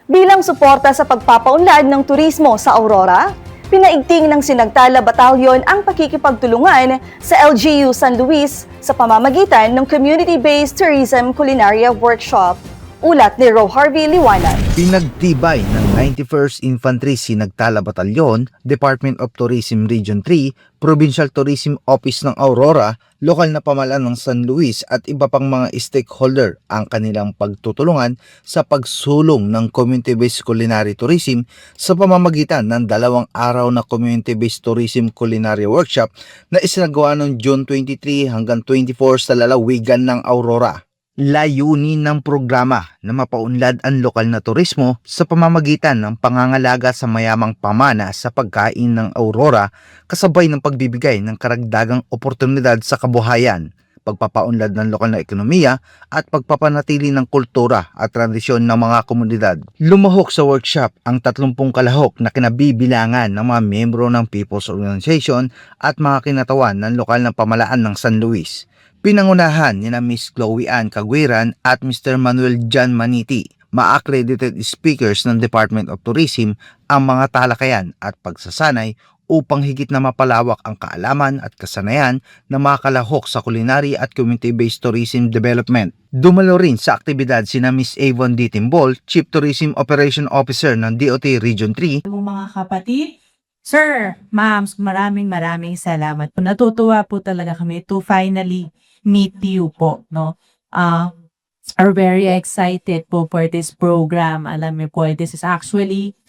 Bilang suporta sa pagpapaunlad ng turismo sa Aurora, pinaigting ng Sinagtala Batalyon ang pakikipagtulungan sa LGU San Luis sa pamamagitan ng Community-Based Tourism Culinaria Workshop. Ulat ni Ro Harvey Liwanag. Pinagtibay ng 91st Infantry Sinagtala Batalyon, Department of Tourism Region 3, Provincial Tourism Office ng Aurora, lokal na pamahalaan ng San Luis at iba pang mga stakeholder ang kanilang pagtutulungan sa pagsulong ng community-based culinary tourism sa pamamagitan ng 2 araw na community-based tourism culinary workshop na isinagawa noong June 23 hanggang 24 sa lalawigan ng Aurora. Layunin ng programa na mapaunlad ang lokal na turismo sa pamamagitan ng pangangalaga sa mayamang pamana sa pagkain ng Aurora kasabay ng pagbibigay ng karagdagang oportunidad sa kabuhayan, pagpapaunlad ng lokal na ekonomiya at pagpapanatili ng kultura at tradisyon ng mga komunidad. Lumahok sa workshop ang 30 kalahok na kinabibilangan ng mga miyembro ng People's Organization at mga kinatawan ng lokal na pamahalaan ng San Luis. Pinangunahan ni na Miss Chloe Ann Cagueran at Mr. Manuel John Maniti, ma-accredited speakers ng Department of Tourism, ang mga talakayan at pagsasanay upang higit na mapalawak ang kaalaman at kasanayan ng mga kalahok sa culinary at community-based tourism development. Dumalo rin sa aktibidad sina Miss Avon D. Timbol, Chief Tourism Operation Officer ng DOT Region 3. Mga kapatid, Sir, Ma'ams, maraming salamat po. Natutuwa po talaga kami to finally meet you po, no? Are very excited po for this program. Alam niyo po, this is actually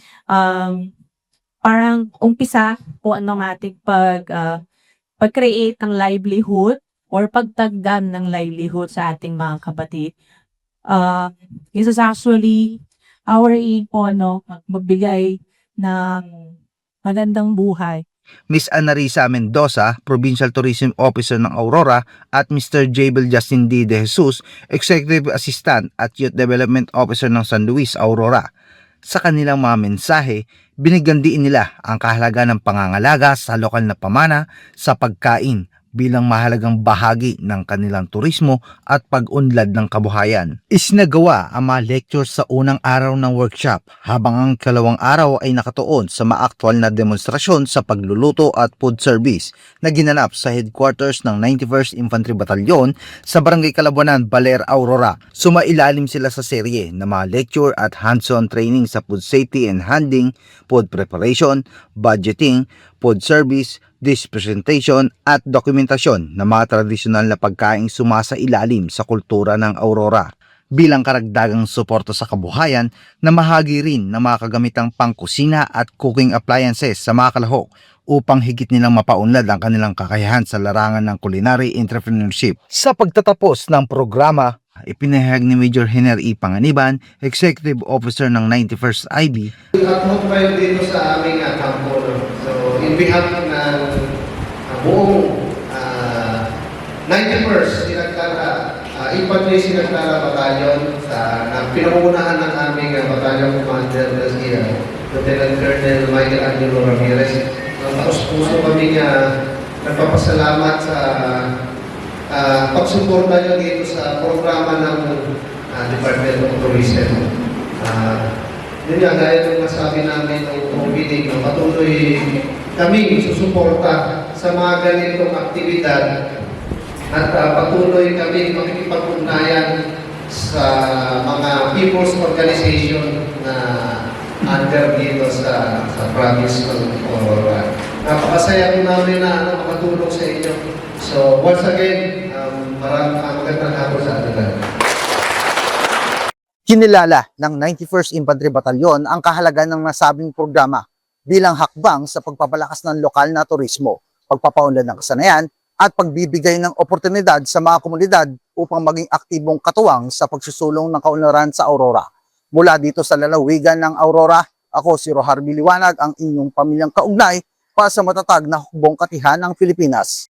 parang umpisa po ng ating pag-create ng livelihood or pagtagdan ng livelihood sa ating mga kapatid. This is actually our aim po, no? Magbigay ng magandang buhay. Miss Anarisa Mendoza, Provincial Tourism Officer ng Aurora, at Mr. Jabel Justin D. De Jesus, Executive Assistant at Youth Development Officer ng San Luis, Aurora. Sa kanilang mga mensahe, binigyan din nila ang kahalagaan ng pangangalaga sa lokal na pamana sa pagkain bilang mahalagang bahagi ng kanilang turismo at pag-unlad ng kabuhayan. Isinagawa ang mga lectures sa unang araw ng workshop habang ang kalawang araw ay nakatuon sa maaktwal na demonstrasyon sa pagluluto at food service na ginanap sa headquarters ng 91st Infantry Batalyon sa Barangay Kalabuanan, Baler, Aurora. Sumailalim sila sa serye ng mga lecture at hands-on training sa food safety and handling, food preparation, budgeting, food service, dish presentation at dokumentasyon ng mga tradisyonal na pagkaing sumasailalim sa kultura ng Aurora. Bilang karagdagang suporta sa kabuhayan, namahagi rin ng mga kagamitang pangkusina at cooking appliances sa mga kalahok upang higit nilang mapaunlad ang kanilang kakayahan sa larangan ng culinary entrepreneurship. Sa pagtatapos ng programa, ipinahayag ni Major Henner E. Panganiban, Executive Officer ng 91st IB. At tayo dito sa aming kampo. So, in behalf ng buong 91st Sinagtala, Infantry Sinagtala Batalyon, na pinangungunahan ng aming Batalyon Commander na si Lieutenant Colonel Michael Angelo Ramirez. Taos-puso kami nagpapasalamat sa pagsuporta nyo dito sa programa ng Department of Tourism. Yun nga, gaya ng nasabi namin ng meeting, patuloy kami susuporta sa mga ganitong aktibidad at patuloy kami makikipag-ugnayan sa mga people's organization na under dito sa province ng Aurora. Napakasaya ko namin na makatulong sa inyo. So once again, magandang hapon sa atin. Kinilala ng 91st Infantry Batalyon ang kahalagaan ng nasabing programa bilang hakbang sa pagpapalakas ng lokal na turismo, pagpapaunlad ng kasanayan at pagbibigay ng oportunidad sa mga komunidad upang maging aktibong katuwang sa pagsusulong ng kaunlaran sa Aurora. Mula dito sa lalawigan ng Aurora, ako si Ro Harvey Liwanag, ang inyong pamilyang kaugnay para sa matatag na hukbong katihan ng Pilipinas.